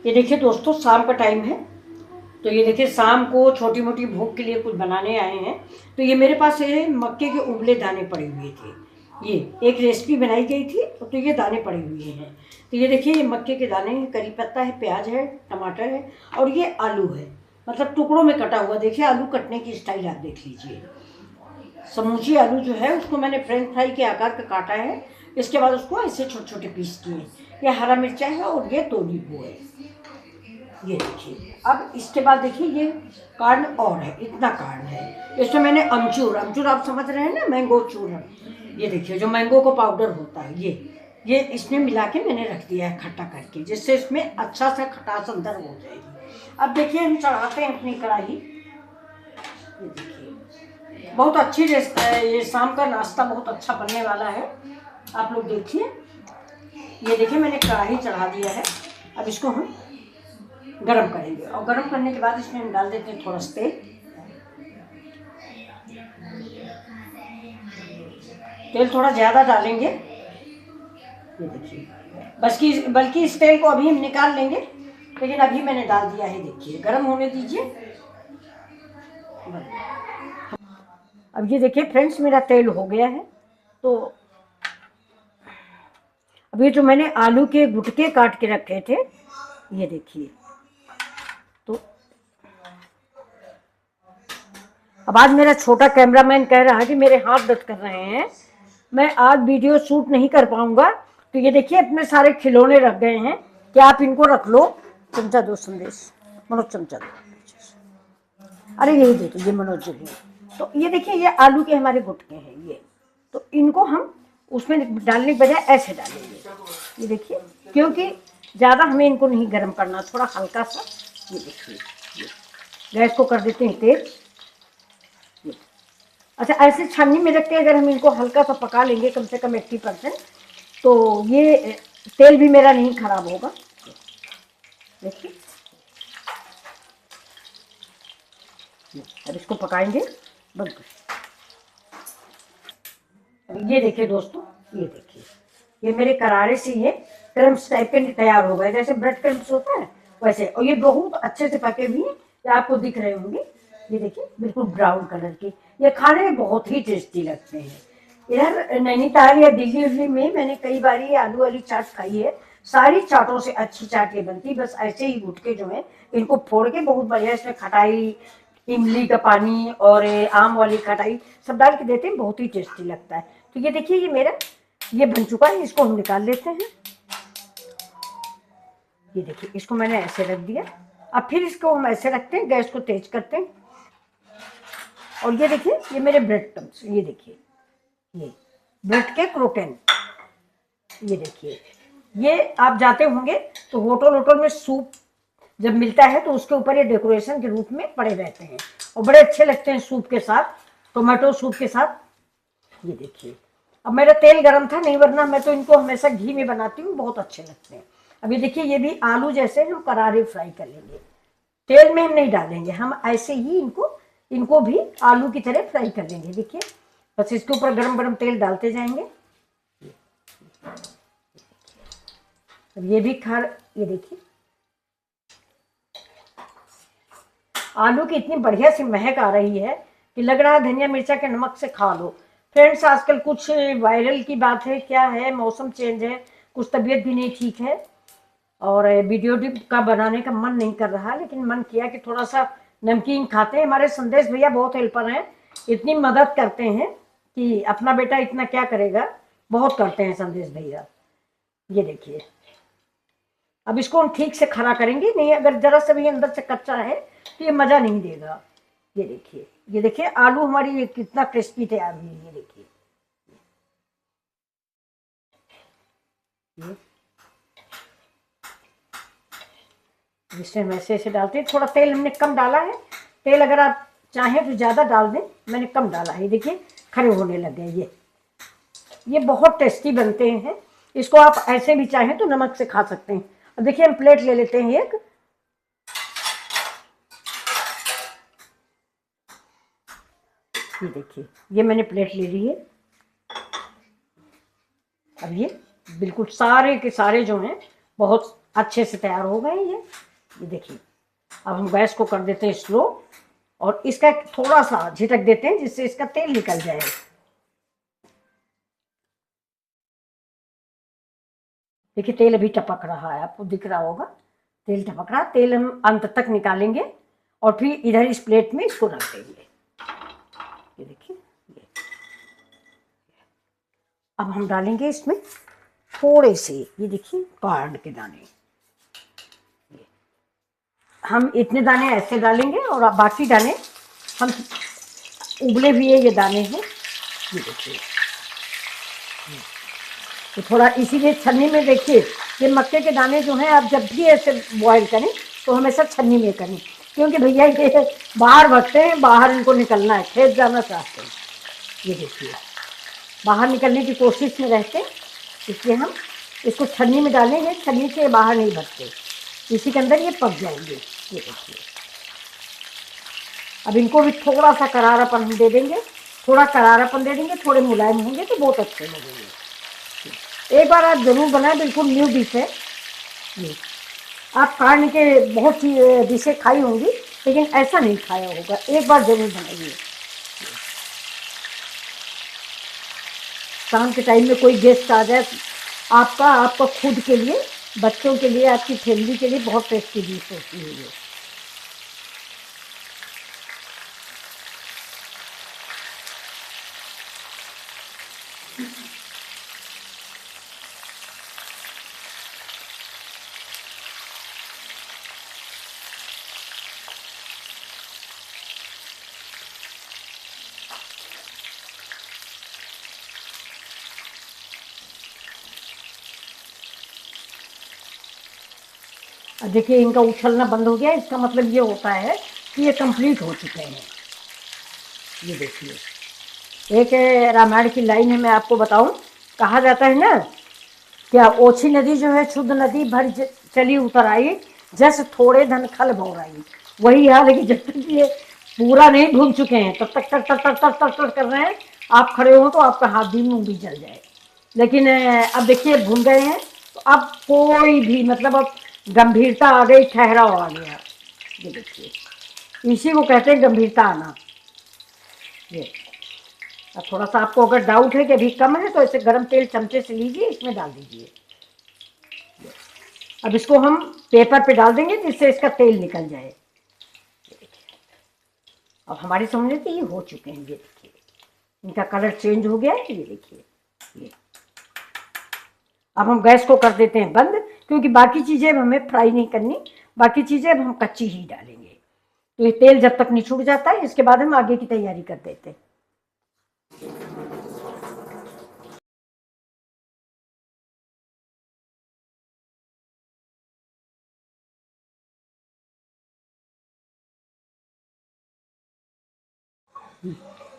ये देखिए दोस्तों, शाम का टाइम है। तो ये देखिए, शाम को छोटी मोटी भूख के लिए कुछ बनाने आए हैं। तो ये मेरे पास ये मक्के के उबले दाने पड़े हुए थे। ये एक रेसिपी बनाई गई थी, तो ये दाने पड़े हुए हैं। तो ये देखिए, ये मक्के के दाने हैं, करी पत्ता है, प्याज है, टमाटर है, और ये आलू है, मतलब टुकड़ों में कटा हुआ। देखिए आलू कटने की स्टाइल आप देख लीजिए। समूची आलू जो है उसको मैंने फ्रेंच फ्राई के आकार का काटा है। इसके बाद उसको ऐसे छोटे छोटे पीस किए। ये हरा मिर्चा है और ये 2 नींबू है। ये देखिए, अब इसके बाद देखिए, ये कार्न और है, इतना कार्न है। इसमें मैंने अमचूर, अमचूर आप समझ रहे हैं ना, मैंगो चूर्ण। ये देखिए, जो मैंगो का पाउडर होता है, ये इसमें मिला के मैंने रख दिया है खट्टा करके, जिससे इसमें अच्छा सा खटास अंदर हो जाएगी। अब देखिए, हम चढ़ाते हैं अपनी कढ़ाई। ये देखिए, बहुत अच्छी ये शाम का नाश्ता बहुत अच्छा बनने वाला है। आप लोग देखिए। ये देखिए, मैंने कढ़ाई चढ़ा दिया है। अब इसको हम गरम करेंगे, और गरम करने के बाद इसमें हम डाल देते हैं थोड़ा सा तेल। तेल थोड़ा ज़्यादा डालेंगे। ये देखिए, बल्कि इस तेल को अभी हम निकाल लेंगे, लेकिन अभी मैंने डाल दिया है। देखिए, गरम होने दीजिए। अब ये देखिए फ्रेंड्स, मेरा तेल हो गया है। तो अभी जो मैंने आलू के गुटके काट के रखे थे, ये देखिए। तो अब आज मेरा छोटा कैमरामैन कह रहा है कि मेरे हाथ दर्द कर रहे हैं, मैं आज वीडियो शूट नहीं कर पाऊंगा। तो ये देखिए, अपने सारे खिलौने रख गए हैं कि आप इनको रख लो। चमचा दो, संदेश मनोज, चमचा दो। अरे यही दे दो, ये मनोज जी। तो ये देखिए, ये आलू के हमारे गुटके हैं ये। तो इनको हम उसमें डालने के बजाय ऐसे डालेंगे। ये देखिए, क्योंकि ज़्यादा हमें इनको नहीं गर्म करना, थोड़ा हल्का सा। ये देखिए, गैस को कर देते हैं तेज। अच्छा, ऐसे छन्नी में रख के अगर हम इनको हल्का सा पका लेंगे, कम से कम 80%, तो ये तेल भी मेरा नहीं खराब होगा। देखिए, अब इसको पकाएंगे। बंद कर। ये देखिए दोस्तों, ये देखिए, ये मेरे करारे से ये क्रम्स टाइप के तैयार हो गए, जैसे ब्रेड क्रम्स होता है वैसे। और ये बहुत अच्छे से पके हुए हैं, ये आपको दिख रहे होंगे। ये देखिए, बिल्कुल ब्राउन कलर के। ये खाने में बहुत ही टेस्टी लगते हैं। इधर नैनीताल या दिल्ली उल्ली में मैंने कई बार ये आलू वाली चाट खाई है। सारी चाटों से अच्छी चाट ये बनती, बस ऐसे ही गुटके जो है इनको फोड़ के बहुत बढ़िया, इसमें खटाई, इमली का पानी और आम वाली खटाई सब डाल के देते हैं, बहुत ही टेस्टी लगता है। तो ये देखिए, ये मेरा ये बन चुका है, इसको हम निकाल लेते हैं। ये देखिए, इसको मैंने ऐसे रख दिया। अब फिर इसको हम ऐसे रखते हैं, गैस को तेज करते हैं। और ये देखिए, ये मेरे ब्रेड क्रम्स, ये देखिए, ये ब्रेड के क्रोकेन। ये देखिए, ये आप जाते होंगे तो होटल होटल में सूप जब मिलता है तो उसके ऊपर ये डेकोरेशन के रूप में पड़े रहते हैं, और बड़े अच्छे लगते हैं सूप के साथ, टोमेटो सूप के साथ। ये देखिए, अब मेरा तेल गर्म था नहीं, वरना मैं तो इनको हमेशा घी में बनाती हूँ, बहुत अच्छे लगते हैं। अब ये देखिए, ये भी आलू जैसे हम करारे फ्राई कर लेंगे, तेल में हम नहीं डालेंगे, हम ऐसे ही इनको भी आलू की तरह फ्राई कर लेंगे। देखिए, बस इसके ऊपर गरम गरम तेल डालते जाएंगे। अब ये भी ये देखिए, आलू की इतनी बढ़िया सी महक आ रही है कि लग रहा है धनिया मिर्चा के नमक से खा लो। फ्रेंड्स, आजकल कुछ वायरल की बात है, क्या है, मौसम चेंज है, कुछ तबीयत भी नहीं ठीक है, और वीडियो का बनाने का मन नहीं कर रहा, लेकिन मन किया कि थोड़ा सा नमकीन खाते हैं। हमारे संदेश भैया बहुत हेल्पर हैं, इतनी मदद करते हैं कि अपना बेटा इतना क्या करेगा, बहुत करते हैं संदेश भैया। ये देखिए, अब इसको हम ठीक से खड़ा करेंगे, नहीं अगर जरा सा भी अंदर से कच्चा है तो ये मज़ा नहीं देगा। ये देखिए, ये देखिए, आलू हमारी ये कितना क्रिस्पी तैयार हुई है। ये देखिए, जिससे हम ऐसे ऐसे डालते हैं। थोड़ा तेल हमने कम डाला है, तेल अगर आप चाहें तो ज़्यादा डाल दें, मैंने कम डाला है। देखिए, खड़े होने लग गए। ये बहुत टेस्टी बनते हैं। इसको आप ऐसे भी चाहें तो नमक से खा सकते हैं। अब देखिए, हम प्लेट ले लेते हैं एक। ये देखिए, ये मैंने प्लेट ले ली है। अब ये बिल्कुल सारे के सारे जो हैं बहुत अच्छे से तैयार हो गए ये देखिए। अब हम गैस को कर देते हैं स्लो और इसका थोड़ा सा झिटक देते हैं जिससे इसका तेल निकल जाए। देखिए तेल अभी टपक रहा है, आपको दिख रहा होगा तेल टपक रहा। तेल हम अंत तक निकालेंगे और फिर इधर इस प्लेट में इसको रख देंगे। ये देखिए ये। अब हम डालेंगे इसमें थोड़े से, ये देखिए कार्ड के दाने। हम इतने दाने ऐसे डालेंगे और बाकी दाने हम उबले हुए ये दाने हैं, ये देखिए। तो थोड़ा इसीलिए छन्नी में देखिए, ये मक्के के दाने जो हैं आप जब भी ऐसे बॉईल करें तो हमेशा छन्नी में करें, क्योंकि भैया ये बाहर भगते हैं, बाहर इनको निकलना है, खेत जाना चाहते हैं। ये देखिए बाहर निकलने की कोशिश में रहते हैं, इसलिए हम इसको छन्नी में डालेंगे, छन्नी से बाहर नहीं भगते, इसी के अंदर ये पक जाएंगे। ये देखिए अब इनको भी थोड़ा सा करारापन हम दे देंगे, थोड़ा करारापन दे देंगे, थोड़े मुलायम होंगे तो बहुत अच्छे लगेंगे। एक बार आप ज़रूर बनाएं, बिल्कुल न्यू डिश है ये। आप खाने के बहुत सी डिशें खाई होंगी लेकिन ऐसा नहीं खाया होगा, एक बार ज़रूर बनाइए। शाम के टाइम में कोई गेस्ट आ जाए, आपका खुद के लिए, बच्चों के लिए, आपकी फैमिली के लिए बहुत टेस्टी डिश होती है ये। देखिए इनका उछलना बंद हो गया, इसका मतलब ये होता है कि ये कंप्लीट हो चुके हैं। ये देखिए एक रामायण की लाइन है, मैं आपको बताऊं, कहा जाता है ना, क्या ओछी नदी जो है शुद्ध नदी भर चली उतर आई, जैसे थोड़े धन खल भौराई। वही हाल है कि जब तक ये पूरा नहीं भून चुके हैं तब तक तक तक तक तक तक तक कर रहे हैं, आप खड़े हो तो आपका हाथ भी मुंह भी जल जाए। लेकिन अब देखिए भून गए हैं तो अब कोई भी मतलब अब गंभीरता आ गई, ठहराव आ गया। ये देखिए इसी को कहते हैं गंभीरता आना। ये अब थोड़ा सा आपको अगर डाउट है कि अभी कम है तो ऐसे गरम तेल चमचे से लीजिए, इसमें डाल दीजिए। अब इसको हम पेपर पे डाल देंगे जिससे इसका तेल निकल जाए। अब हमारे समझ से ये हो चुके हैं, ये देखिए इनका कलर चेंज हो गया है, ये देखिए ये। अब हम गैस को कर देते हैं बंद, क्योंकि बाकी चीज़ें हमें फ्राई नहीं करनी, बाकी चीज़ें अब हम कच्ची ही डालेंगे। तो ये तेल जब तक नहीं छूट जाता है, इसके बाद हम आगे की तैयारी कर देते हैं।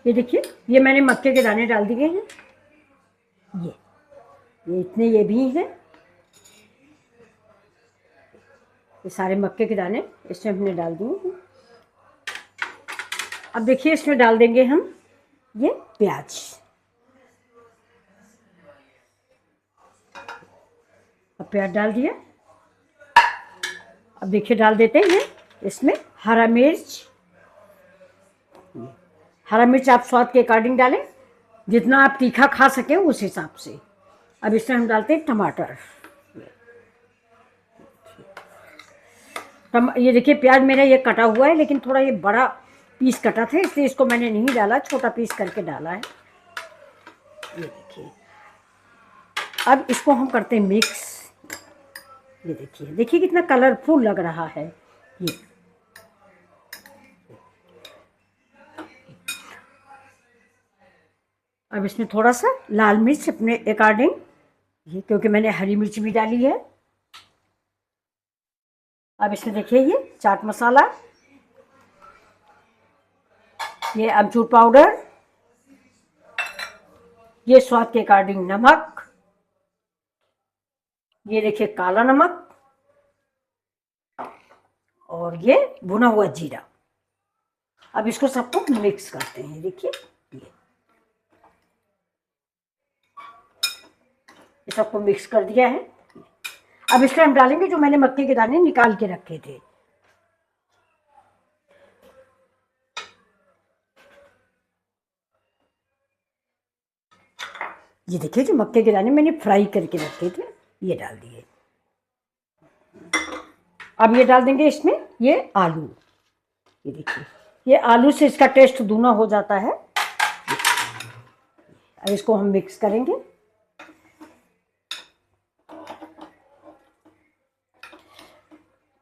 ये देखिए ये मैंने मक्के के दाने डाल दिए हैं, ये इतने ये भी हैं, ये सारे मक्के के दाने इसमें हमने डाल दिए हैं। अब देखिए इसमें डाल देंगे हम ये प्याज। अब प्याज डाल दिया। अब देखिए डाल देते हैं इसमें हरा मिर्च। हरा मिर्च आप स्वाद के अकॉर्डिंग डालें, जितना आप तीखा खा सकें उस हिसाब से। अब इसमें हम डालते हैं टमाटर। ये देखिए प्याज मेरा ये कटा हुआ है, लेकिन थोड़ा ये बड़ा पीस कटा था इसलिए इसको मैंने नहीं डाला, छोटा पीस करके डाला है। ये देखिए अब इसको हम करते हैं मिक्स। ये देखिए, देखिए कितना कलरफुल लग रहा है ये। अब इसमें थोड़ा सा लाल मिर्च अपने अकॉर्डिंग, ये क्योंकि मैंने हरी मिर्च भी डाली है। अब इसमें देखिए ये चाट मसाला, ये अमचूर पाउडर, ये स्वाद के अकॉर्डिंग नमक, ये देखिए काला नमक, और ये भुना हुआ जीरा। अब इसको सबको मिक्स करते हैं। देखिए ये सबको मिक्स कर दिया है। अब इसमें हम डालेंगे जो मैंने मक्के के दाने निकाल के रखे थे। ये देखिए जो मक्के के दाने मैंने फ्राई करके रखे थे ये डाल दिए। अब ये डाल देंगे इसमें ये आलू। ये देखिए ये आलू से इसका टेस्ट दूना हो जाता है। अब इसको हम मिक्स करेंगे।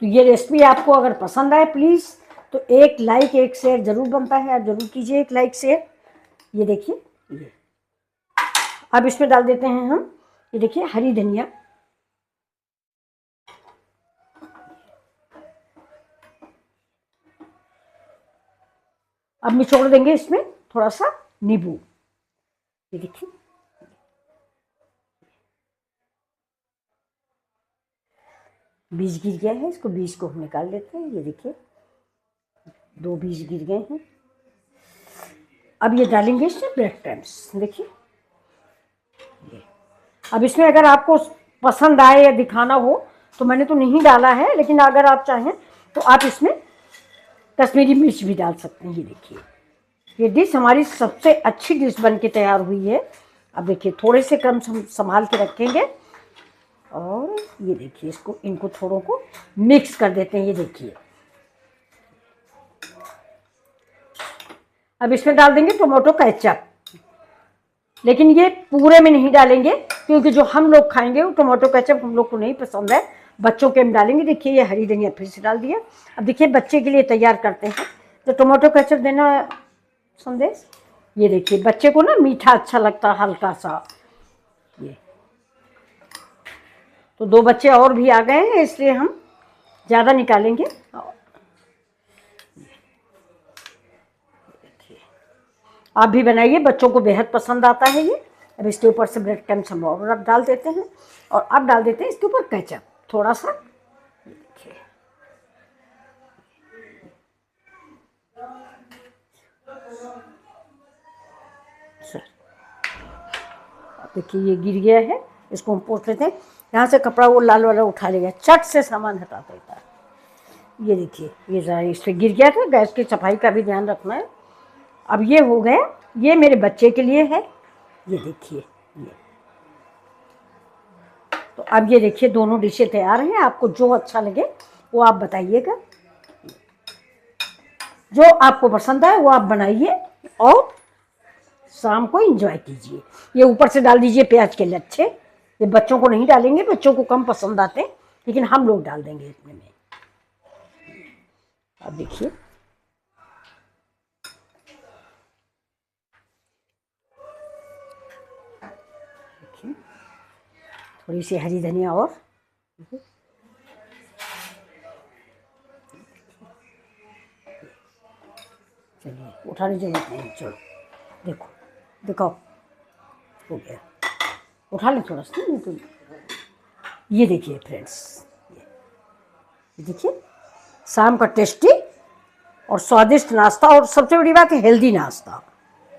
तो ये रेसिपी आपको अगर पसंद आए प्लीज़ तो एक लाइक एक शेयर ज़रूर बनता है, आप ज़रूर कीजिए एक लाइक शेयर। ये देखिए ये अब इसमें डाल देते हैं हम ये देखिए हरी धनिया। अब निचोड़ देंगे इसमें थोड़ा सा नींबू। ये देखिए बीज गिर गया है, इसको बीज को हम निकाल लेते हैं। ये देखिए 2 बीज गिर गए हैं। अब ये डालेंगे इसमें ब्रेड क्रम्स। देखिए अब इसमें अगर आपको पसंद आए या दिखाना हो तो मैंने तो नहीं डाला है, लेकिन अगर आप चाहें तो आप इसमें कश्मीरी मिर्च भी डाल सकते हैं। ये देखिए ये डिश हमारी सबसे अच्छी डिश बन के तैयार हुई है। अब देखिए थोड़े से कम संभाल के रखेंगे और ये देखिए इसको इनको थोड़ों को मिक्स कर देते हैं। ये देखिए अब इसमें डाल देंगे टोमेटो केचप, लेकिन ये पूरे में नहीं डालेंगे क्योंकि जो हम लोग खाएंगे वो टोमेटो केचप हम लोग को नहीं पसंद है, बच्चों के हम डालेंगे। देखिए ये हरी धनिया फिर से डाल दिया। अब देखिए बच्चे के लिए तैयार करते हैं तो टोमेटो केचप देना संदेश। ये देखिए बच्चे को ना मीठा अच्छा लगता है हल्का सा। ये तो 2 बच्चे और भी आ गए हैं इसलिए हम ज़्यादा निकालेंगे। आप भी बनाइए, बच्चों को बेहद पसंद आता है ये। अब इसके ऊपर से ब्रेड क्रम्स हम और अब डाल देते हैं और अब डाल देते हैं इसके ऊपर केचप थोड़ा सा। देखिए देखिए ये गिर गया है, इसको हम पोंछ लेते हैं। यहाँ से कपड़ा वो लाल वाला उठा लेगा, चट से सामान हटा देता है। ये देखिए ये ज़रा इस पर गिर गया था, गैस की सफाई का भी ध्यान रखना है। अब ये हो गया, ये मेरे बच्चे के लिए है। ये देखिए ये तो अब ये देखिए दोनों डिशें तैयार हैं। आपको जो अच्छा लगे वो आप बताइएगा, जो आपको पसंद आए वो आप बनाइए और शाम को एंजॉय कीजिए। ये ऊपर से डाल दीजिए प्याज के लच्छे। ये बच्चों को नहीं डालेंगे, बच्चों को कम पसंद आते हैं, लेकिन हम लोग डाल देंगे इतने में। अब देखिए थोड़ी सी हरी धनिया और चलिए उठाने की जरूरत नहीं, चलो देखो दिखाओ हो गया, उठा लें थोड़ा सा नहीं तो। ये देखिए फ्रेंड्स ये देखिए शाम का टेस्टी और स्वादिष्ट नाश्ता और सबसे बड़ी बात है हेल्दी नाश्ता।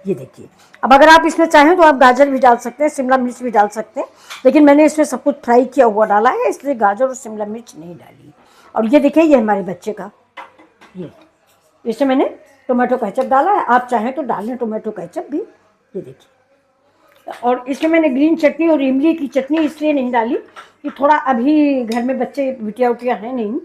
ये देखिए अब अगर आप इसमें चाहें तो आप गाजर भी डाल सकते हैं, शिमला मिर्च भी डाल सकते हैं, लेकिन मैंने इसमें सब कुछ फ्राई किया हुआ डाला है इसलिए गाजर और शिमला मिर्च नहीं डाली। और ये देखिए ये हमारे बच्चे का ये इसमें मैंने टोमेटो केचप डाला है, आप चाहें तो डाल लें टोमेटो केचप भी। ये देखिए और इसमें मैंने ग्रीन चटनी और इमली की चटनी इसलिए नहीं डाली कि थोड़ा अभी घर में बच्चे बिटिया उटिया हैं नहीं,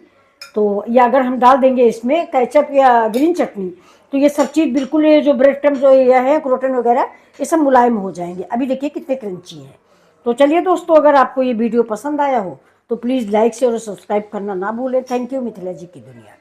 तो या अगर हम डाल देंगे इसमें केचप या ग्रीन चटनी तो ये सब चीज़ बिल्कुल ये जो ब्रेड क्रम्स जो ये है क्रोटन वगैरह ये सब मुलायम हो जाएंगे। अभी देखिए कितने क्रंची हैं। तो चलिए दोस्तों अगर आपको ये वीडियो पसंद आया हो तो प्लीज़ लाइक शेयर और सब्सक्राइब करना ना भूलें। Thank you. मिथिला जी की दुनिया।